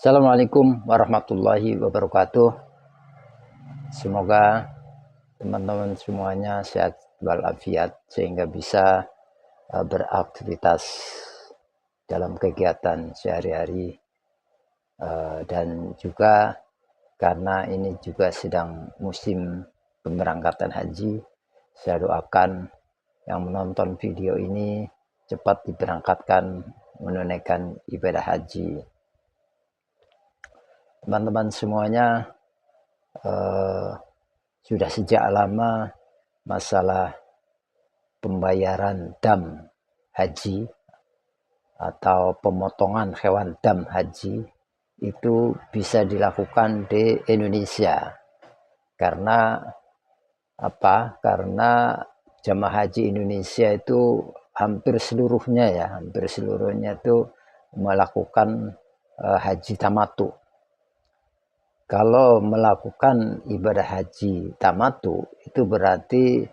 Assalamualaikum warahmatullahi wabarakatuh. Semoga teman-teman semuanya sehat walafiat sehingga bisa beraktivitas dalam kegiatan sehari-hari, dan juga karena ini juga sedang musim pemberangkatan haji, saya doakan yang menonton video ini cepat diberangkatkan menunaikan ibadah haji. Teman-teman semuanya, sudah sejak lama masalah pembayaran dam haji atau pemotongan hewan dam haji itu bisa dilakukan di Indonesia. Karena apa? Karena jamaah haji Indonesia itu hampir seluruhnya itu melakukan haji tamattu. Kalau melakukan ibadah haji tamattu itu berarti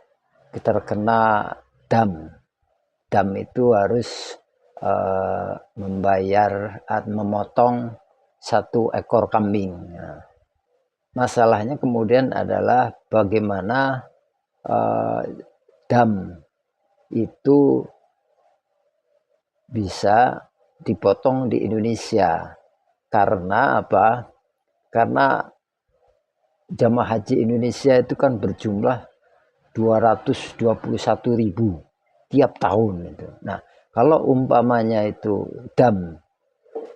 terkena dam. Dam itu harus membayar atau memotong 1 ekor kambing. Nah, masalahnya kemudian adalah bagaimana dam itu bisa dipotong di Indonesia. Karena apa? Karena jamaah haji Indonesia itu kan berjumlah 221.000 tiap tahun itu. Nah, kalau umpamanya itu dam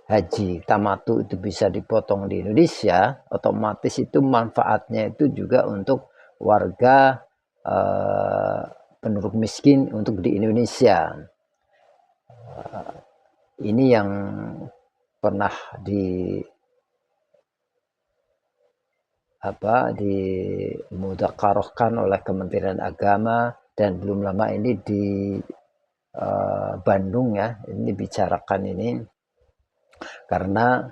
haji tamattu itu bisa dipotong di Indonesia, otomatis itu manfaatnya itu juga untuk warga penduduk miskin untuk di Indonesia. Ini yang pernah dimudzakarahkan oleh Kementerian Agama, dan belum lama ini di Bandung ya, ini bicarakan ini karena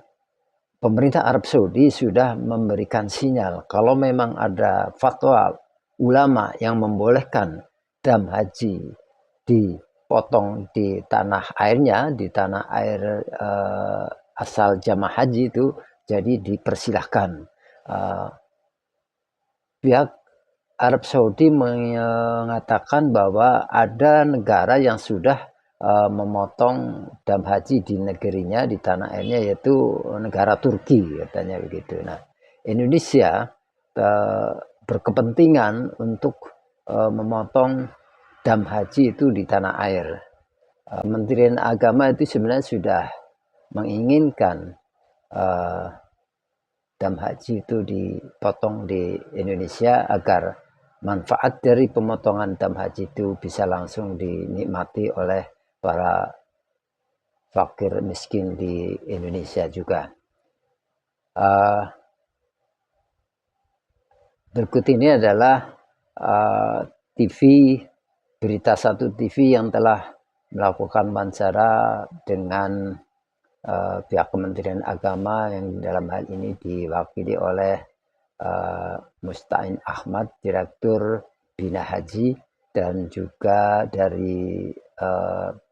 pemerintah Arab Saudi sudah memberikan sinyal kalau memang ada fatwa ulama yang membolehkan dam haji dipotong di tanah airnya, di tanah air asal jamaah haji itu, jadi dipersilahkan. Pihak Arab Saudi mengatakan bahwa ada negara yang sudah memotong dam haji di negerinya, di tanah airnya, yaitu negara Turki katanya begitu. Nah, Indonesia berkepentingan untuk memotong dam haji itu di tanah air. Kementerian Agama itu sebenarnya sudah menginginkan dam haji itu dipotong di Indonesia agar manfaat dari pemotongan dam haji itu bisa langsung dinikmati oleh para fakir miskin di Indonesia juga. Berikut ini adalah TV, berita satu TV yang telah melakukan wawancara dengan pihak Kementerian Agama yang dalam hal ini diwakili oleh Musta'in Ahmad, Direktur Bina Haji, dan juga dari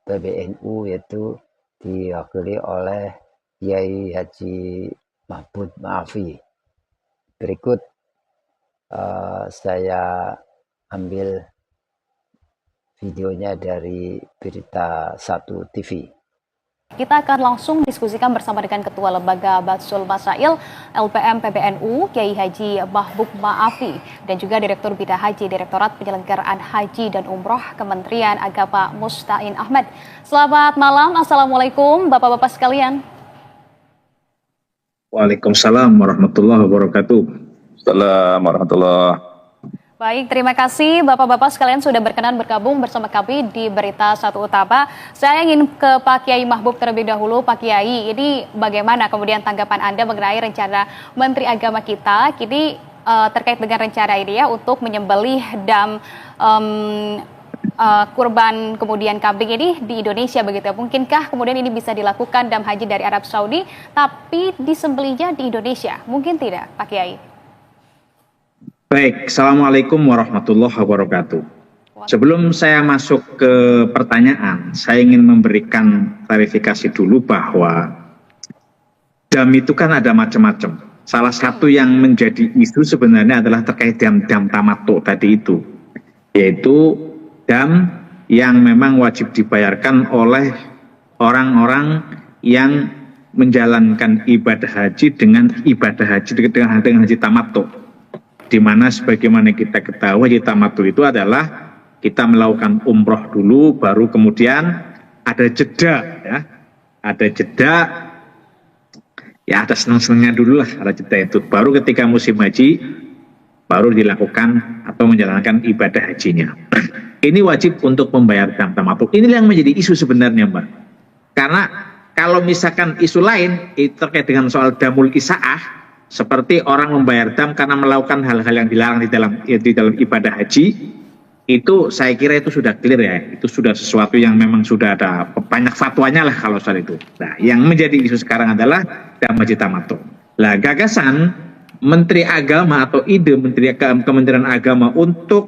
PBNU yaitu diwakili oleh Kiai Haji Mahfud Maafi. Berikut saya ambil videonya dari berita satu TV. Kita akan langsung diskusikan bersama dengan Ketua Lembaga Batsul Masail LPM PBNU, Kiai Haji Mahfud Maafi, dan juga Direktur Bina Haji Direktorat Penyelenggaraan Haji dan Umroh Kementerian Agama Musta'in Ahmad. Selamat malam, Assalamualaikum Bapak-Bapak sekalian. Waalaikumsalam warahmatullahi wabarakatuh. Assalamualaikum warahmatullahi wabarakatuh. Baik, terima kasih Bapak-Bapak sekalian sudah berkenan bergabung bersama kami di Berita Satu Utama. Saya ingin ke Pak Kiai Mahfud terlebih dahulu. Pak Kiai, ini bagaimana kemudian tanggapan Anda mengenai rencana Menteri Agama kita kini terkait dengan rencana ini ya untuk menyembelih dam kurban kemudian kambing ini di Indonesia begitu. Mungkinkah kemudian ini bisa dilakukan dam haji dari Arab Saudi tapi disembelihnya di Indonesia? Mungkin tidak, Pak Kiai? Baik, Assalamualaikum warahmatullahi wabarakatuh. Sebelum saya masuk ke pertanyaan, saya ingin memberikan klarifikasi dulu bahwa dam itu kan ada macam-macam. Salah satu yang menjadi isu sebenarnya adalah terkait dam tamato tadi itu, yaitu dam yang memang wajib dibayarkan oleh orang-orang yang menjalankan ibadah haji dengan haji tamattu, di mana sebagaimana kita ketahui haji tamattu itu adalah kita melakukan umroh dulu, baru kemudian ada jeda, ya, ada jeda, ya ada senang-senangnya dulu lah, ada jeda itu, baru ketika musim haji baru dilakukan atau menjalankan ibadah hajinya. Ini wajib untuk membayar dam tamattu. Inilah yang menjadi isu sebenarnya, Mbak. Karena kalau misalkan isu lain itu terkait dengan soal damul isaah, seperti orang membayar dam karena melakukan hal-hal yang dilarang di dalam ibadah haji, itu saya kira itu sudah clear ya, itu sudah sesuatu yang memang sudah ada banyak fatwanya lah kalau soal itu. Nah, yang menjadi isu sekarang adalah dam haji tamattu. Lah, gagasan Menteri Agama atau ide Kementerian Agama untuk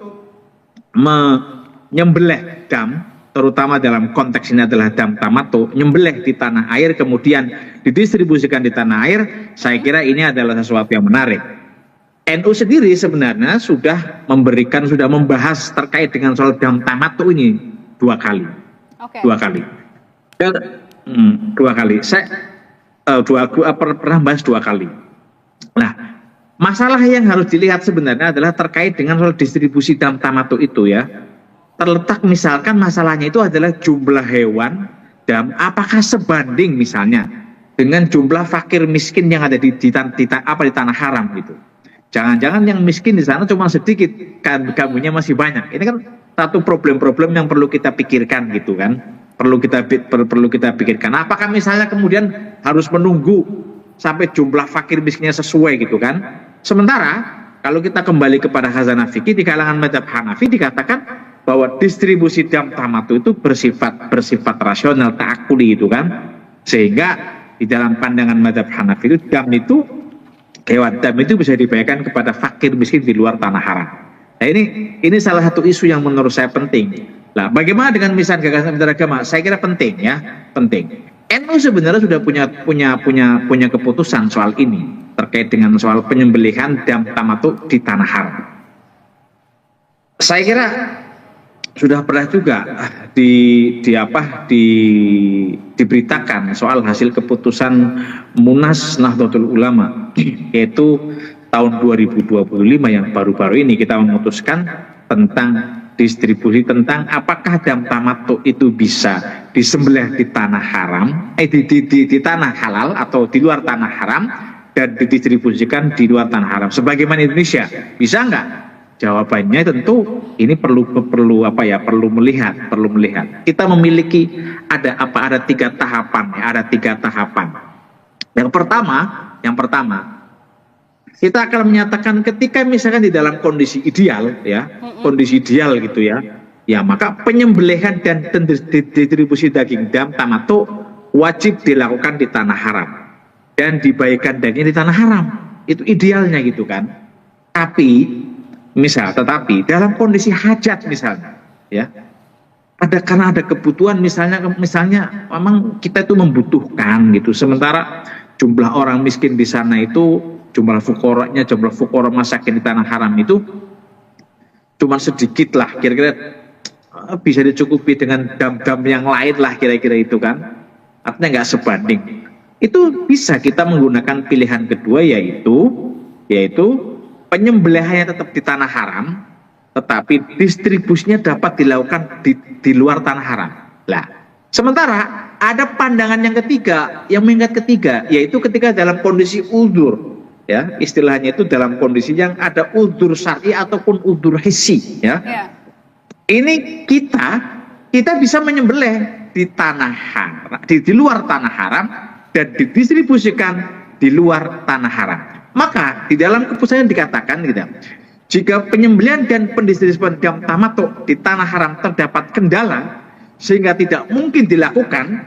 menyembelih dam, terutama dalam konteks ini adalah dam tamattu, nyembelih di tanah air kemudian didistribusikan di tanah air, saya kira ini adalah sesuatu yang menarik. NU sendiri sebenarnya sudah membahas terkait dengan soal dam tamattu ini dua kali. Saya pernah bahas dua kali. Nah, masalah yang harus dilihat sebenarnya adalah terkait dengan soal distribusi dam tamattu itu ya. Terletak misalkan masalahnya itu adalah jumlah hewan dam, apakah sebanding misalnya dengan jumlah fakir miskin yang ada di tanah haram gitu. Jangan-jangan yang miskin di sana cuma sedikit, kamunya masih banyak. Ini kan satu problem-problem yang perlu kita pikirkan gitu kan. Perlu kita pikirkan. Apakah misalnya kemudian harus menunggu sampai jumlah fakir miskinnya sesuai gitu kan. Sementara kalau kita kembali kepada khazanah fikih di kalangan mazhab Hanafi dikatakan bahwa distribusi dam tamattu itu bersifat rasional, ta'akuli itu kan. Sehingga di dalam pandangan mazhab Hanafi itu hewan dam itu bisa dibayarkan kepada fakir miskin di luar tanah haram. Nah, ini salah satu isu yang menurut saya penting. Nah, bagaimana dengan misalnya gagasan Menteri Agama? Saya kira penting ya, penting. NU sebenarnya sudah punya keputusan soal ini terkait dengan soal penyembelihan dam tamattu di tanah haram. Saya kira sudah pernah juga diberitakan soal hasil keputusan Munas Nahdlatul Ulama, yaitu tahun 2025 yang baru-baru ini kita memutuskan tentang distribusi, tentang apakah dam tamattu itu bisa disembelih di tanah haram, di tanah halal atau di luar tanah haram dan didistribusikan di luar tanah haram sebagaimana Indonesia. Bisa enggak? Jawabannya tentu ini perlu melihat. Kita memiliki ada tiga tahapan. Yang pertama, kita akan menyatakan ketika misalkan di dalam kondisi ideal gitu ya, maka penyembelihan dan distribusi daging dam tamattu wajib dilakukan di tanah haram dan dibagikan daging di tanah haram. Itu idealnya gitu kan. Tetapi dalam kondisi hajat misalnya, ya, karena ada kebutuhan misalnya memang kita itu membutuhkan gitu. Sementara jumlah orang miskin di sana itu, jumlah fukara masakin di tanah haram itu cuma sedikit lah, kira-kira bisa dicukupi dengan dam-dam yang lain lah kira-kira itu kan. Artinya nggak sebanding. Itu bisa kita menggunakan pilihan kedua yaitu penyembelihannya tetap di tanah haram, tetapi distribusinya dapat dilakukan di luar tanah haram. Lah, sementara ada pandangan yang mengikat ketiga, yaitu ketika dalam kondisi uzur, ya, istilahnya itu dalam kondisi yang ada uzur syar'i ataupun uzur hissi, ya. Ini kita bisa menyembelih di tanah haram, di luar tanah haram dan didistribusikan di luar tanah haram. Maka di dalam keputusan dikatakan gitu, jika penyembelihan dan pendistribusian dam tamattu di tanah haram terdapat kendala sehingga tidak mungkin dilakukan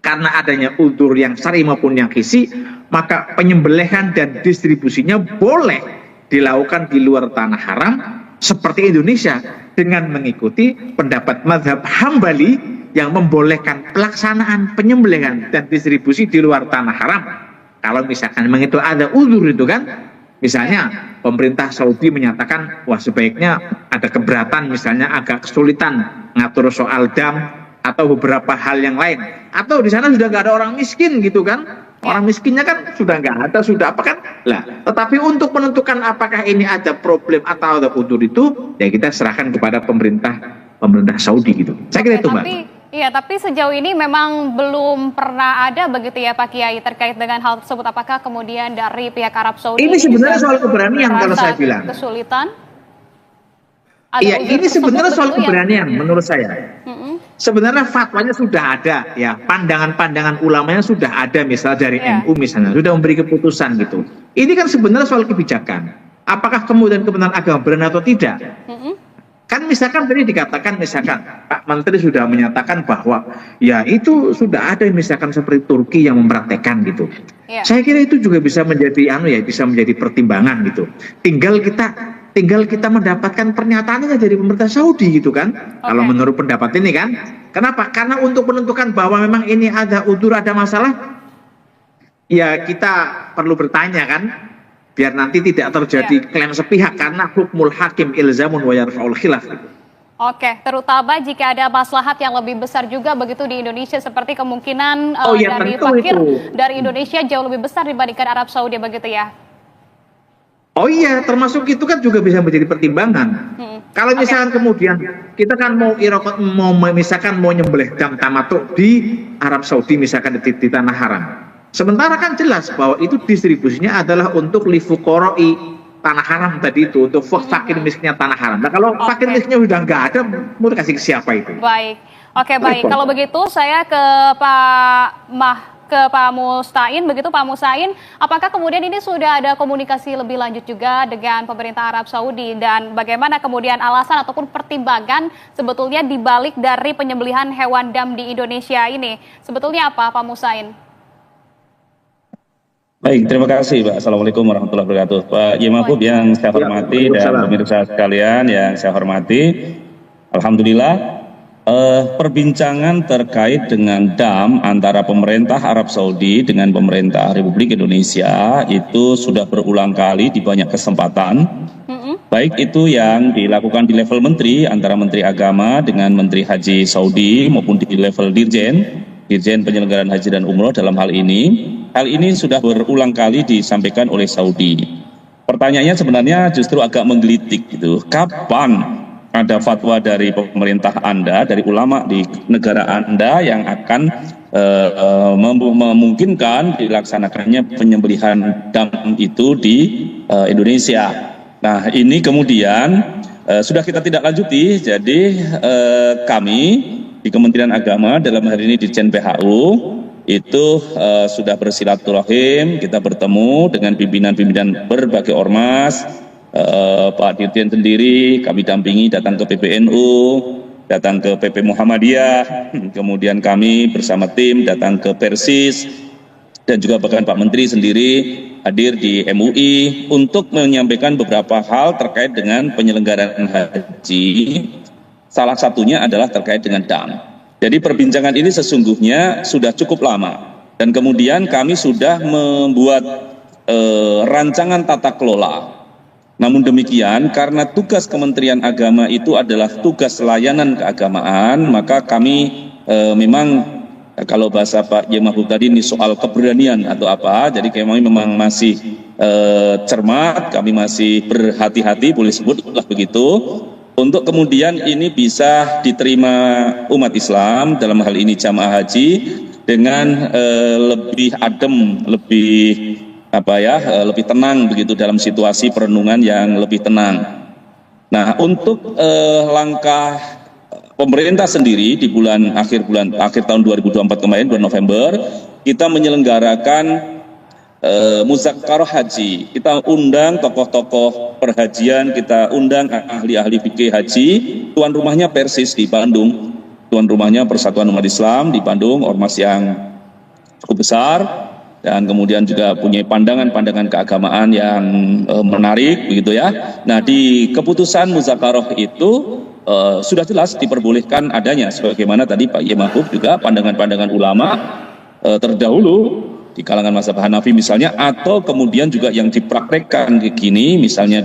karena adanya uzur yang syar'i maupun yang hissi, maka penyembelihan dan distribusinya boleh dilakukan di luar tanah haram seperti Indonesia dengan mengikuti pendapat mazhab Hambali yang membolehkan pelaksanaan penyembelihan dan distribusi di luar tanah haram Kalau misalkan memang itu ada uzur itu kan, misalnya pemerintah Saudi menyatakan wah sebaiknya ada keberatan, misalnya agak kesulitan ngatur soal dam atau beberapa hal yang lain, atau di sana sudah nggak ada orang miskin gitu kan, orang miskinnya kan sudah nggak ada, sudah apa kan lah. Tetapi untuk menentukan apakah ini ada problem atau ada uzur itu ya kita serahkan kepada pemerintah Saudi gitu. Saya kira itu, Mbak. Iya, tapi sejauh ini memang belum pernah ada begitu ya Pak Kiai terkait dengan hal tersebut. Apakah kemudian dari pihak Arab Saudi ini sebenarnya soal keberanian kalau saya bilang. Kesulitan? Iya, ini sebenarnya soal keberanian menurut saya. Sebenarnya fatwanya sudah ada ya, pandangan-pandangan ulamanya sudah ada, misalnya dari NU misalnya sudah memberi keputusan gitu. Ini kan sebenarnya soal kebijakan. Apakah kemudian Kementerian Agama berani atau tidak? Kan misalkan tadi dikatakan misalkan Pak Menteri sudah menyatakan bahwa ya itu sudah ada misalkan seperti Turki yang mempraktekkan gitu. Saya kira itu juga bisa menjadi bisa menjadi pertimbangan gitu. Tinggal kita mendapatkan pernyataannya dari pemerintah Saudi gitu kan. Kalau menurut pendapat ini kan. Kenapa? Karena untuk menentukan bahwa memang ini ada udzur, ada masalah, ya kita perlu bertanya kan. Biar nanti tidak terjadi klaim sepihak, karena hukmul hakim ilzamun wa yarfa'ul khilaf. Oke, terutama jika ada maslahat yang lebih besar juga begitu di Indonesia, seperti kemungkinan dari fakir dari Indonesia jauh lebih besar dibandingkan Arab Saudi begitu ya. Oh iya, termasuk itu kan juga bisa menjadi pertimbangan. Kalau misalkan kemudian kita kan mau misalkan mau nyembelih dam tamatuk di Arab Saudi misalkan di tanah haram. Sementara kan jelas bahwa itu distribusinya adalah untuk lifukoroi tanah haram tadi itu, untuk fakir miskinnya tanah haram. Nah kalau fakir miskinnya udah nggak ada, mau kasih ke siapa itu? Baik, oke baik. Kalau begitu saya ke Pak Mustain, begitu Pak Mustain, apakah kemudian ini sudah ada komunikasi lebih lanjut juga dengan pemerintah Arab Saudi, dan bagaimana kemudian alasan ataupun pertimbangan sebetulnya dibalik dari penyembelihan hewan dam di Indonesia ini? Sebetulnya apa Pak Mustain? Baik, terima kasih Pak. Assalamualaikum warahmatullahi wabarakatuh. Pak Yemahbub yang saya hormati dan pemirsa sekalian yang saya hormati, alhamdulillah perbincangan terkait dengan dam antara pemerintah Arab Saudi dengan pemerintah Republik Indonesia itu sudah berulang kali di banyak kesempatan. Baik itu yang dilakukan di level menteri, antara Menteri Agama dengan Menteri Haji Saudi, maupun di level Dirjen Penyelenggaraan Haji dan Umroh dalam hal ini. Hal ini sudah berulang kali disampaikan oleh Saudi. Pertanyaannya sebenarnya justru agak menggelitik gitu. Kapan ada fatwa dari pemerintah Anda, dari ulama di negara Anda yang akan memungkinkan dilaksanakannya penyembelihan dam itu di Indonesia? Nah, ini kemudian sudah kita tidak lanjuti. Jadi kami di Kementerian Agama dalam hari ini Dirjen PHU itu sudah bersilaturahim, kita bertemu dengan pimpinan-pimpinan berbagai ormas, Pak Dirjen sendiri kami dampingi datang ke PBNU, datang ke PP Muhammadiyah, kemudian kami bersama tim datang ke Persis, dan juga bahkan Pak Menteri sendiri hadir di MUI untuk menyampaikan beberapa hal terkait dengan penyelenggaraan haji. Salah satunya adalah terkait dengan dam. Jadi perbincangan ini sesungguhnya sudah cukup lama, dan kemudian kami sudah membuat rancangan tata kelola. Namun demikian, karena tugas Kementerian Agama itu adalah tugas layanan keagamaan, maka kami memang kalau bahasa Pak Yemahbub tadi ini soal keberanian atau apa, jadi kami memang masih cermat, kami masih berhati-hati, boleh sebutlah begitu, untuk kemudian ini bisa diterima umat Islam, dalam hal ini jamaah haji, dengan lebih adem, lebih lebih tenang begitu dalam situasi perenungan yang lebih tenang. Nah, untuk langkah pemerintah sendiri di akhir tahun 2024 kemarin, bulan November, kita menyelenggarakan Muzakarah haji. Kita undang tokoh-tokoh perhajian, kita undang ahli-ahli fikih haji. Tuan rumahnya Persis di Bandung, tuan rumahnya Persatuan Umat Islam di Bandung, ormas yang cukup besar, dan kemudian juga punya pandangan-pandangan keagamaan yang menarik begitu ya. Nah, di keputusan Muzakarah itu sudah jelas diperbolehkan adanya, sebagaimana tadi Pak Yemahbub juga pandangan-pandangan ulama terdahulu di kalangan mazhab Hanafi misalnya, atau kemudian juga yang dipraktekkan di kini misalnya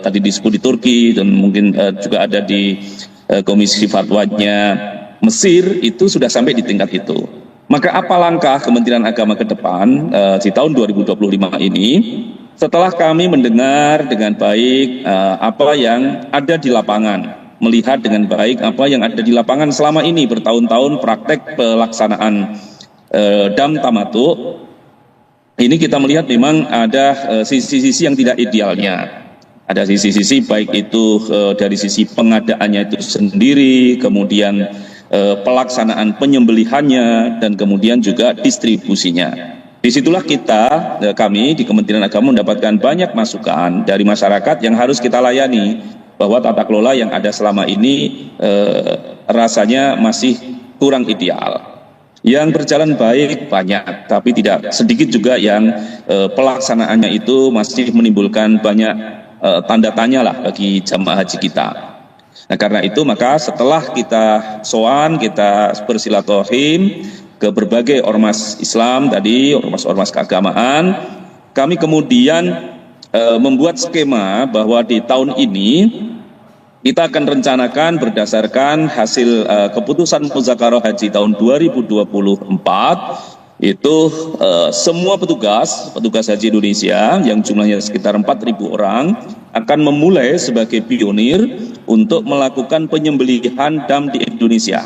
tadi disebut di Turki dan mungkin juga ada di komisi fatwanya Mesir, itu sudah sampai di tingkat itu. Maka apa langkah Kementerian Agama ke depan di tahun 2025 ini, setelah kami mendengar dengan baik apa yang ada di lapangan, melihat dengan baik apa yang ada di lapangan selama ini bertahun-tahun praktek pelaksanaan dam tamatu, ini kita melihat memang ada sisi-sisi yang tidak idealnya. Ada sisi-sisi baik itu dari sisi pengadaannya itu sendiri, kemudian pelaksanaan penyembelihannya, dan kemudian juga distribusinya. Disitulah kami di Kementerian Agama mendapatkan banyak masukan dari masyarakat yang harus kita layani, bahwa tata kelola yang ada selama ini rasanya masih kurang ideal. Yang berjalan baik banyak, tapi tidak sedikit juga yang pelaksanaannya itu masih menimbulkan banyak tanda tanya lah bagi jamaah haji kita. Nah, karena itu maka setelah kita sowan, kita bersilaturahim ke berbagai ormas Islam tadi, ormas-ormas keagamaan, kami kemudian membuat skema bahwa di tahun ini kita akan rencanakan berdasarkan hasil keputusan Muzakarah Haji tahun 2024, itu semua petugas haji Indonesia yang jumlahnya sekitar 4.000 orang akan memulai sebagai pionir untuk melakukan penyembelihan dam di Indonesia.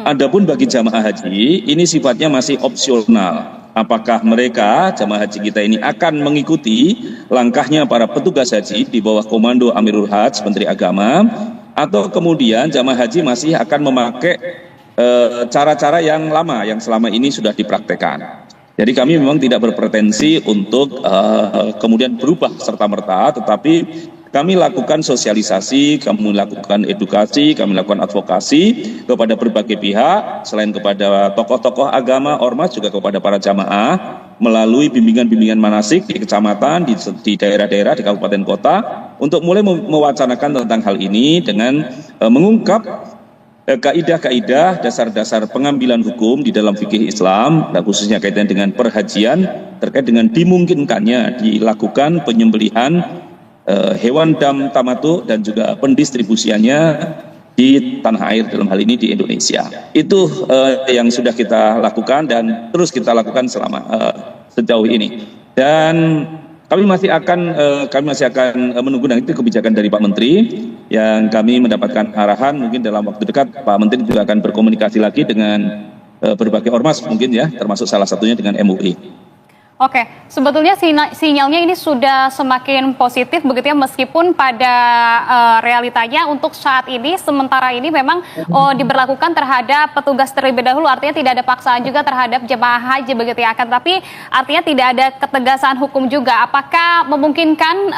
Adapun bagi jamaah haji, ini sifatnya masih opsional. Apakah mereka, jamaah haji kita ini, akan mengikuti langkahnya para petugas haji di bawah komando Amirul Hajj, Menteri Agama, atau kemudian jamaah haji masih akan memakai cara-cara yang lama, yang selama ini sudah dipraktekkan. Jadi kami memang tidak berpretensi untuk kemudian berubah serta-merta, tetapi kami lakukan sosialisasi, kami lakukan edukasi, kami lakukan advokasi kepada berbagai pihak, selain kepada tokoh-tokoh agama, ormas, juga kepada para jamaah, melalui bimbingan-bimbingan manasik di kecamatan, di daerah-daerah, di kabupaten kota, untuk mulai mewacanakan tentang hal ini dengan mengungkap kaidah-kaidah, dasar-dasar pengambilan hukum di dalam fikih Islam, dan khususnya kaitan dengan perhajian, terkait dengan dimungkinkannya dilakukan penyembelihan hewan dam tamatu dan juga pendistribusiannya di tanah air, dalam hal ini di Indonesia. Itu yang sudah kita lakukan dan terus kita lakukan selama sejauh ini. Dan kami masih akan menunggu nanti kebijakan dari Pak Menteri, yang kami mendapatkan arahan mungkin dalam waktu dekat Pak Menteri juga akan berkomunikasi lagi dengan berbagai ormas mungkin ya, termasuk salah satunya dengan MUI. Oke, sebetulnya sinyalnya ini sudah semakin positif begitu ya, meskipun pada realitanya untuk saat ini, sementara ini memang diberlakukan terhadap petugas terlebih dahulu, artinya tidak ada paksaan juga terhadap jemaah haji begitu ya, tapi artinya tidak ada ketegasan hukum juga. Apakah memungkinkan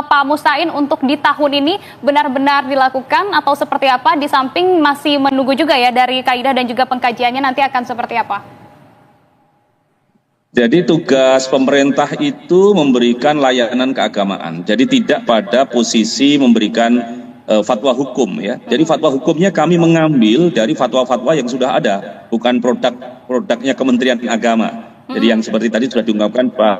Pak Mustain untuk di tahun ini benar-benar dilakukan atau seperti apa, di samping masih menunggu juga ya dari kaidah dan juga pengkajiannya nanti akan seperti apa? Jadi tugas pemerintah itu memberikan layanan keagamaan. Jadi tidak pada posisi memberikan fatwa hukum ya. Jadi fatwa hukumnya kami mengambil dari fatwa-fatwa yang sudah ada, bukan produknya Kementerian Agama. Jadi yang seperti tadi sudah diungkapkan Pak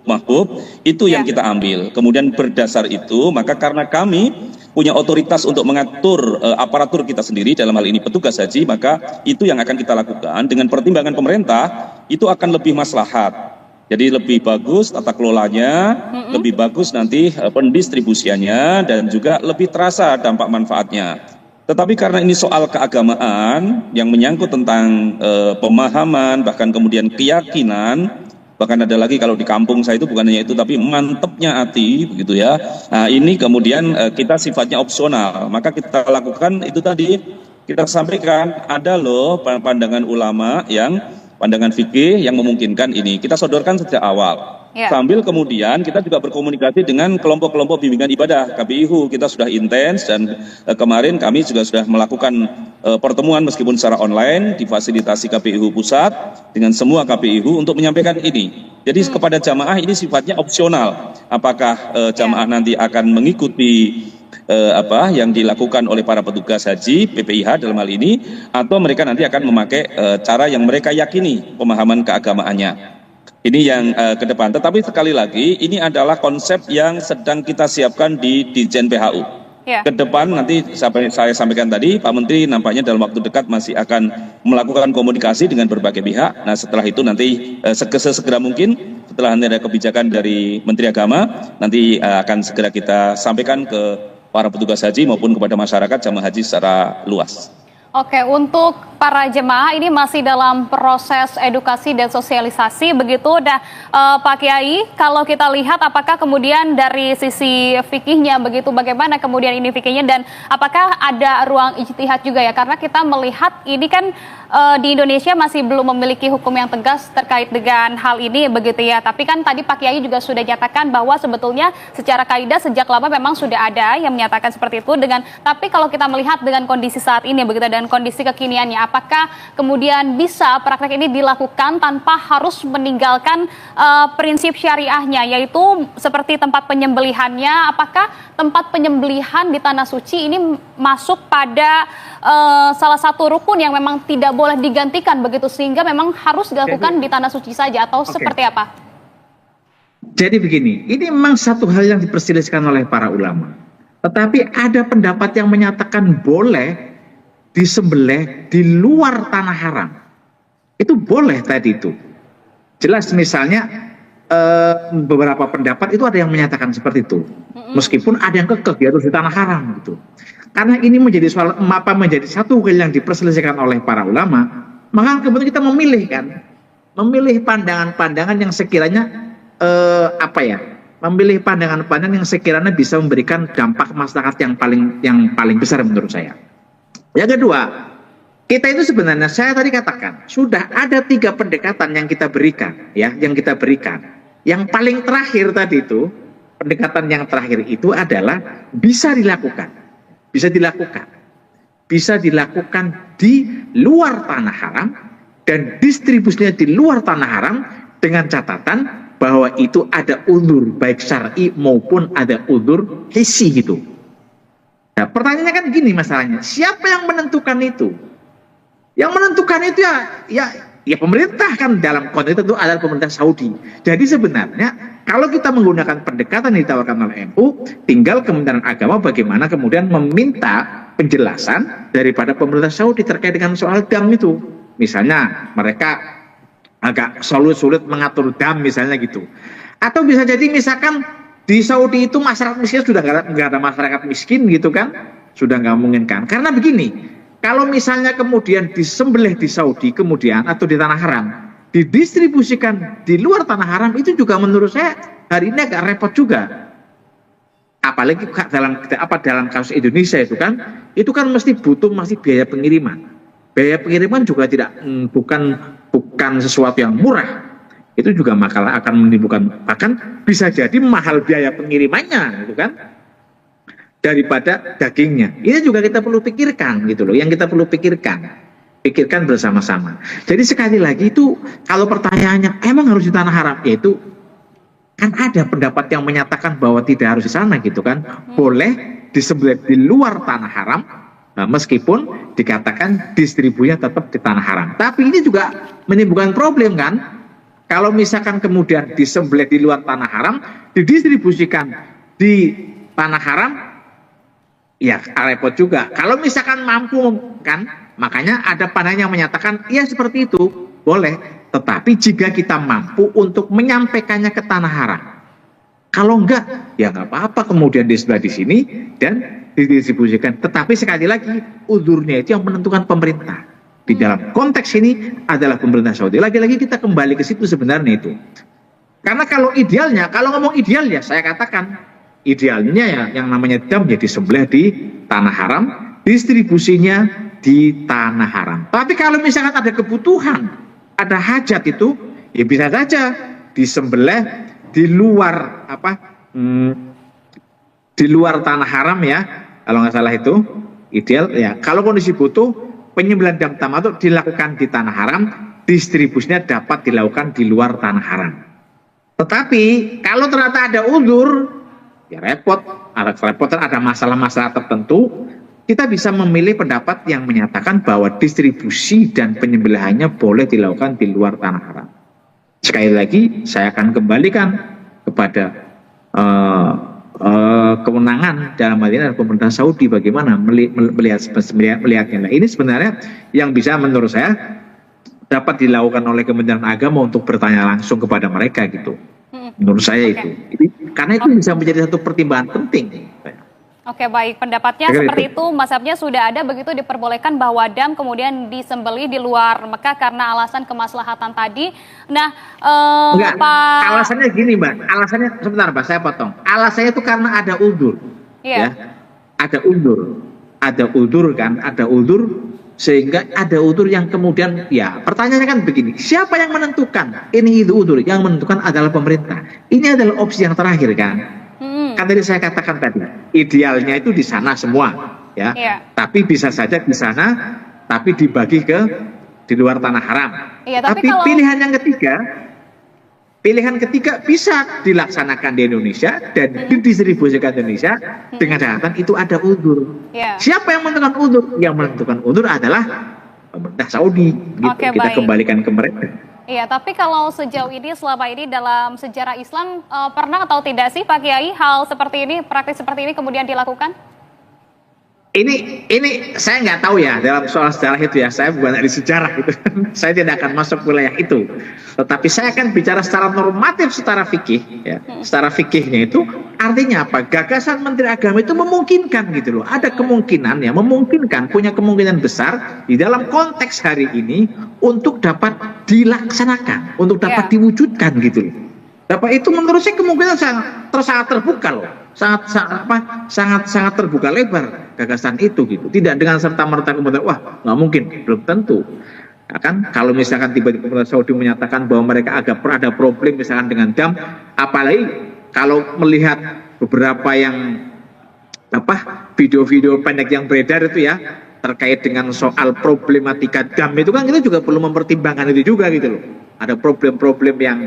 Mahbub, itu yang kita ambil. Kemudian berdasar itu, maka karena kami punya otoritas untuk mengatur aparatur kita sendiri, dalam hal ini petugas haji, maka itu yang akan kita lakukan dengan pertimbangan pemerintah, itu akan lebih maslahat. Jadi lebih bagus tata kelolanya, lebih bagus nanti pendistribusiannya, dan juga lebih terasa dampak manfaatnya. Tetapi karena ini soal keagamaan yang menyangkut tentang pemahaman, bahkan kemudian keyakinan, bahkan ada lagi kalau di kampung saya itu bukan hanya itu, tapi mantepnya hati begitu ya. Nah ini kemudian kita sifatnya opsional, maka kita lakukan itu tadi, kita sampaikan ada loh pandangan ulama yang pandangan fikih yang memungkinkan ini, kita sodorkan sejak awal. Sambil kemudian kita juga berkomunikasi dengan kelompok-kelompok bimbingan ibadah KPIHU. Kita sudah intens, dan kemarin kami juga sudah melakukan pertemuan meskipun secara online difasilitasi KPIHU pusat dengan semua KPIHU untuk menyampaikan ini. Jadi kepada jamaah ini sifatnya opsional. Apakah jamaah nanti akan mengikuti yang dilakukan oleh para petugas haji PPIH dalam hal ini, atau mereka nanti akan memakai cara yang mereka yakini pemahaman keagamaannya. Ini yang ke depan. Tetapi sekali lagi, ini adalah konsep yang sedang kita siapkan di Ditjen PHU. Ke depan nanti saya sampaikan tadi, Pak Menteri nampaknya dalam waktu dekat masih akan melakukan komunikasi dengan berbagai pihak. Nah, setelah itu nanti segera mungkin, setelah nanti ada kebijakan dari Menteri Agama, nanti akan segera kita sampaikan ke para petugas haji maupun kepada masyarakat jamaah haji secara luas. Oke, untuk para jemaah ini masih dalam proses edukasi dan sosialisasi begitu. Pak Kiai, kalau kita lihat apakah kemudian dari sisi fikihnya begitu, bagaimana kemudian ini fikihnya, dan apakah ada ruang ijtihad juga ya? Karena kita melihat ini kan di Indonesia masih belum memiliki hukum yang tegas terkait dengan hal ini begitu ya. Tapi kan tadi Pak Kiai juga sudah nyatakan bahwa sebetulnya secara kaidah sejak lama memang sudah ada yang menyatakan seperti itu. Tapi kalau kita melihat dengan kondisi saat ini begitu dan kondisi kekiniannya, apakah kemudian bisa praktek ini dilakukan tanpa harus meninggalkan prinsip syariahnya, yaitu seperti tempat penyembelihannya? Apakah tempat penyembelihan di Tanah Suci ini masuk pada salah satu rukun yang memang tidak boleh digantikan begitu, sehingga memang harus dilakukan di Tanah Suci saja, atau seperti apa? Jadi begini, ini memang satu hal yang diperselisihkan oleh para ulama. Tetapi ada pendapat yang menyatakan boleh disembelih di luar tanah haram. Itu boleh tadi itu. Jelas misalnya beberapa pendapat itu ada yang menyatakan seperti itu. Meskipun ada yang kekeh dia harus di tanah haram gitu. Karena ini menjadi menjadi satu hal yang diperselisihkan oleh para ulama, maka kemudian kita memilih pandangan-pandangan yang sekiranya memilih pandangan-pandangan yang sekiranya bisa memberikan dampak masyarakat yang paling besar menurut saya. Yang kedua, kita itu sebenarnya saya tadi katakan sudah ada 3 pendekatan yang kita berikan, ya, Yang paling terakhir tadi itu, pendekatan yang terakhir itu adalah bisa dilakukan di luar tanah haram dan distribusinya di luar tanah haram dengan catatan bahwa itu ada uzur baik syar'i maupun ada uzur hissi gitu. Nah, pertanyaannya kan gini masalahnya, siapa yang menentukan itu? Yang menentukan itu ya pemerintah, kan dalam konteks itu adalah pemerintah Saudi. Jadi sebenarnya kalau kita menggunakan pendekatan yang ditawarkan oleh MU, tinggal Kementerian Agama bagaimana kemudian meminta penjelasan daripada pemerintah Saudi terkait dengan soal dam itu. Misalnya mereka agak sulit mengatur dam misalnya gitu. Atau bisa jadi misalkan di Saudi itu masyarakat miskin sudah nggak ada masyarakat miskin gitu kan, sudah nggak memungkinkan. Karena begini, kalau misalnya kemudian disembelih di Saudi kemudian atau di tanah haram, didistribusikan di luar tanah haram, itu juga menurut saya hari ini agak repot juga. Apalagi dalam kasus Indonesia itu kan mesti butuh biaya pengiriman. Biaya pengiriman juga bukan sesuatu yang murah. Itu juga makalah akan menimbulkan, bahkan bisa jadi mahal biaya pengirimannya gitu kan daripada dagingnya. Ini juga kita perlu pikirkan gitu loh, yang kita perlu pikirkan bersama-sama. Jadi sekali lagi itu kalau pertanyaannya emang harus di tanah haram, yaitu kan ada pendapat yang menyatakan bahwa tidak harus di sana gitu kan, boleh disembelih di luar tanah haram, meskipun dikatakan distribusinya tetap di tanah haram. Tapi ini juga menimbulkan problem kan. Kalau misalkan kemudian disembelih di luar tanah haram, didistribusikan di tanah haram, ya repot juga. Kalau misalkan mampu kan, makanya ada pandangan yang menyatakan ya seperti itu boleh. Tetapi jika kita mampu untuk menyampaikannya ke tanah haram, kalau enggak ya nggak apa-apa kemudian disembelih di sini dan didistribusikan. Tetapi sekali lagi uzurnya itu yang menentukan pemerintah. Di dalam konteks ini adalah pemerintah Saudi. Lagi-lagi kita kembali ke situ sebenarnya itu. Karena kalau ngomong ideal ya saya katakan idealnya ya yang namanya dam ya disembelih di tanah haram, distribusinya di tanah haram. Tapi kalau misalkan ada kebutuhan, ada hajat itu, ya bisa saja disembelih di luar di luar tanah haram ya. Kalau nggak salah itu ideal ya. Kalau kondisi butuh, penyembelihan dam tamattu dilakukan di tanah haram, distribusinya dapat dilakukan di luar tanah haram. Tetapi kalau ternyata ada uzur, ya repot, ada kerepotan, ada masalah-masalah tertentu, kita bisa memilih pendapat yang menyatakan bahwa distribusi dan penyembelihannya boleh dilakukan di luar tanah haram. Sekali lagi, saya akan kembalikan kepada kewenangan dalam hal ini adalah pemerintah Saudi bagaimana melihatnya. Nah, ini sebenarnya yang bisa menurut saya dapat dilakukan oleh Kementerian Agama untuk bertanya langsung kepada mereka gitu. Menurut saya itu. Karena itu bisa menjadi satu pertimbangan penting. Oke, baik. Pendapatnya seperti itu, mazhabnya sudah ada, begitu diperbolehkan bahwa dam kemudian disembelih di luar Mekah karena alasan kemaslahatan tadi. Nah, enggak, alasannya gini, Mbak. Alasannya, sebentar Mbak, saya potong. Alasannya itu karena ada uzur. Ya. Ada uzur kan, ada uzur sehingga ada uzur yang kemudian, ya pertanyaannya kan begini, siapa yang menentukan ini itu uzur? Yang menentukan adalah pemerintah. Ini adalah opsi yang terakhir kan. Kan tadi saya katakan tadi, idealnya itu di sana semua, ya. Tapi bisa saja di sana, tapi dibagi di luar tanah haram. Tapi kalau pilihan ketiga bisa dilaksanakan di Indonesia dan didistribusikan di Indonesia dengan catatan itu ada uzur. Siapa yang menentukan uzur? Yang menentukan uzur adalah pemerintah Saudi. Gitu. Kita kembalikan ke mereka. Iya, tapi kalau sejauh ini, selama ini dalam sejarah Islam, pernah atau tidak sih Pak Kiai hal seperti ini, praktis seperti ini kemudian dilakukan? Ini saya nggak tahu ya dalam soal sejarah itu ya, saya bukan ahli sejarah gitu. Saya tidak akan masuk wilayah itu. Tetapi saya akan bicara secara normatif, secara fikih ya. Secara fikihnya itu artinya apa? Gagasan Menteri Agama itu memungkinkan gitu loh. Ada kemungkinan ya, memungkinkan, punya kemungkinan besar di dalam konteks hari ini untuk dapat dilaksanakan, untuk dapat diwujudkan gitu loh. Dapat itu menurut saya kemungkinan sangat terbuka loh. Sangat terbuka lebar gagasan itu gitu. Tidak dengan serta-merta kemudian wah nggak mungkin, belum tentu. Nah, kan kalau misalkan tiba-tiba pemerintah Saudi menyatakan bahwa mereka agak ada problem misalkan dengan dam, apalagi kalau melihat beberapa yang video-video pendek yang beredar itu ya terkait dengan soal problematika dam itu kan kita juga perlu mempertimbangkan itu juga gitu loh. Ada problem-problem yang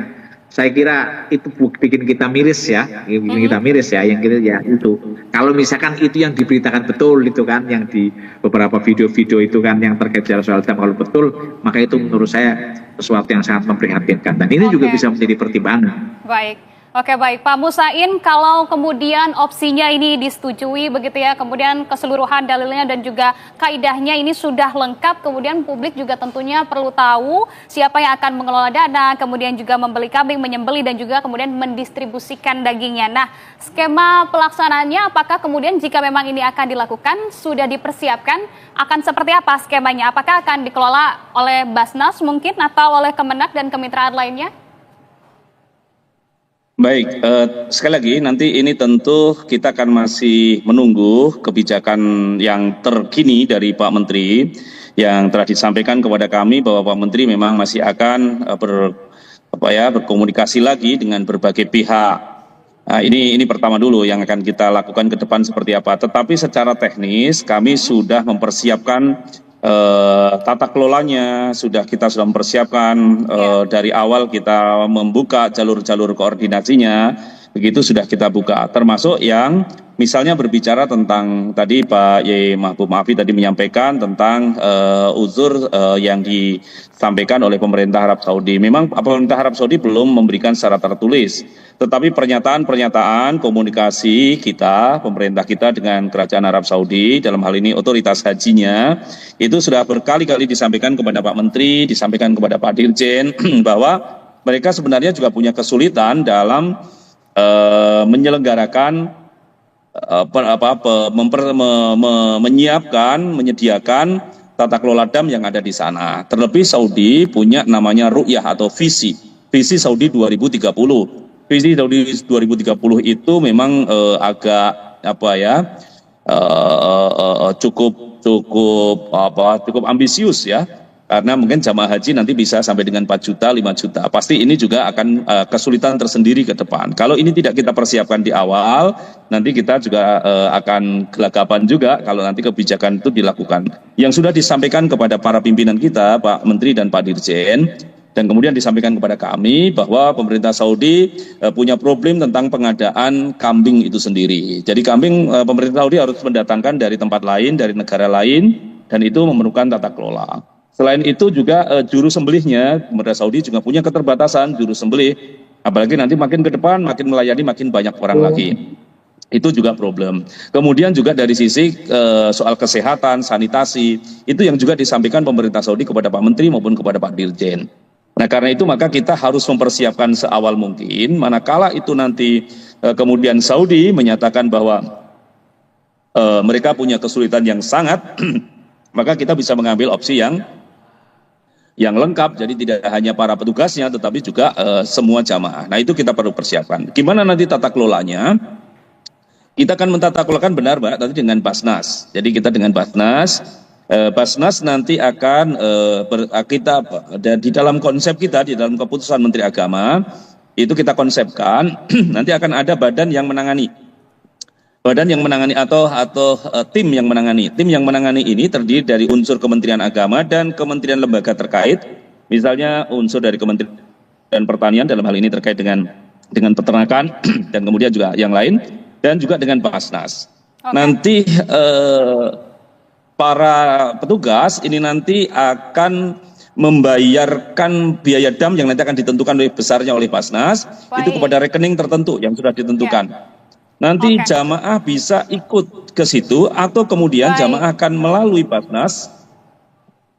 saya kira itu bikin kita miris ya, yang kita ya itu. Kalau misalkan itu yang diberitakan betul itu kan, yang di beberapa video-video itu kan yang terkait soal dam kalau betul, maka itu menurut saya sesuatu yang sangat memprihatinkan dan ini juga bisa menjadi pertimbangan. Oke, baik Pak Musain, kalau kemudian opsinya ini disetujui begitu ya, kemudian keseluruhan dalilnya dan juga kaidahnya ini sudah lengkap, kemudian publik juga tentunya perlu tahu siapa yang akan mengelola dana, kemudian juga membeli kambing, menyembeli dan juga kemudian mendistribusikan dagingnya. Nah, skema pelaksanaannya apakah kemudian jika memang ini akan dilakukan sudah dipersiapkan, akan seperti apa skemanya? Apakah akan dikelola oleh Basnas mungkin atau oleh Kemenak dan kemitraan lainnya? Baik, sekali lagi nanti ini tentu kita akan masih menunggu kebijakan yang terkini dari Pak Menteri yang telah disampaikan kepada kami bahwa Pak Menteri memang masih akan berkomunikasi lagi dengan berbagai pihak. Nah, ini pertama dulu yang akan kita lakukan ke depan seperti apa. Tetapi secara teknis kami sudah mempersiapkan tata kelolanya, kita sudah mempersiapkan dari awal kita membuka jalur-jalur koordinasinya, begitu sudah kita buka, termasuk yang misalnya berbicara tentang tadi Pak Yai Mahbub Maafi tadi menyampaikan tentang uzur yang disampaikan oleh pemerintah Arab Saudi. Memang pemerintah Arab Saudi belum memberikan secara tertulis, tetapi pernyataan komunikasi kita, pemerintah kita dengan kerajaan Arab Saudi, dalam hal ini otoritas hajinya, itu sudah berkali-kali disampaikan kepada Pak Menteri, disampaikan kepada Pak Dirjen, bahwa mereka sebenarnya juga punya kesulitan dalam menyelenggarakan menyediakan tata kelola dam yang ada di sana. Terlebih Saudi punya namanya ru'yah atau visi Saudi 2030. Visi Saudi 2030 itu memang agak cukup ambisius ya. Karena mungkin jamaah haji nanti bisa sampai dengan 4 juta, 5 juta. Pasti ini juga akan kesulitan tersendiri ke depan. Kalau ini tidak kita persiapkan di awal, nanti kita juga akan gelagapan juga kalau nanti kebijakan itu dilakukan. Yang sudah disampaikan kepada para pimpinan kita, Pak Menteri dan Pak Dirjen, Dan kemudian disampaikan kepada kami bahwa pemerintah Saudi punya problem tentang pengadaan kambing itu sendiri. Jadi kambing pemerintah Saudi harus mendatangkan dari tempat lain, dari negara lain, dan itu memerlukan tata kelola. Selain itu juga juru sembelihnya, pemerintah Saudi juga punya keterbatasan juru sembelih, apalagi nanti makin ke depan makin melayani makin banyak orang lagi. Itu juga problem. Kemudian juga dari sisi soal kesehatan, sanitasi, itu yang juga disampaikan pemerintah Saudi kepada Pak Menteri maupun kepada Pak Dirjen. Nah karena itu maka kita harus mempersiapkan seawal mungkin, manakala itu nanti kemudian Saudi menyatakan bahwa mereka punya kesulitan yang sangat, maka kita bisa mengambil opsi yang lengkap, jadi tidak hanya para petugasnya tetapi juga semua jamaah. Nah itu kita perlu persiapkan. Gimana nanti tata kelolanya? Kita akan mentata kelolakan benar Mbak, tadi dengan Basnas. Jadi kita dengan Basnas, Basnas nanti akan kita di dalam konsep kita, di dalam keputusan Menteri Agama, itu kita konsepkan, nanti akan ada badan yang menangani. Badan yang menangani atau tim yang menangani. Tim yang menangani ini terdiri dari unsur Kementerian Agama dan kementerian lembaga terkait. Misalnya unsur dari Kementerian Pertanian dalam hal ini terkait dengan peternakan dan kemudian juga yang lain, dan juga dengan Basnas. Okay. Nanti para petugas ini nanti akan membayarkan biaya dam yang nanti akan ditentukan besarnya oleh Basnas. Baik. Itu kepada rekening tertentu yang sudah ditentukan. Ya. Nanti jamaah bisa ikut ke situ atau kemudian jamaah akan melalui Basnas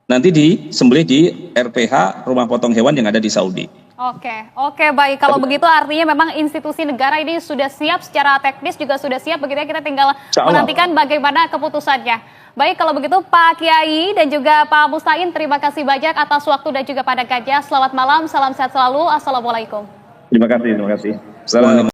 nanti disembelih di RPH Rumah Potong Hewan yang ada di Saudi. Oke, baik. Kalau begitu artinya memang institusi negara ini sudah siap, secara teknis juga sudah siap, begitu ya, kita tinggal menantikan bagaimana keputusannya. Baik, kalau begitu Pak Kiai dan juga Pak Mustain, terima kasih banyak atas waktu dan juga pandangannya. Selamat malam, salam sehat selalu. Assalamualaikum. Terima kasih. Assalamualaikum.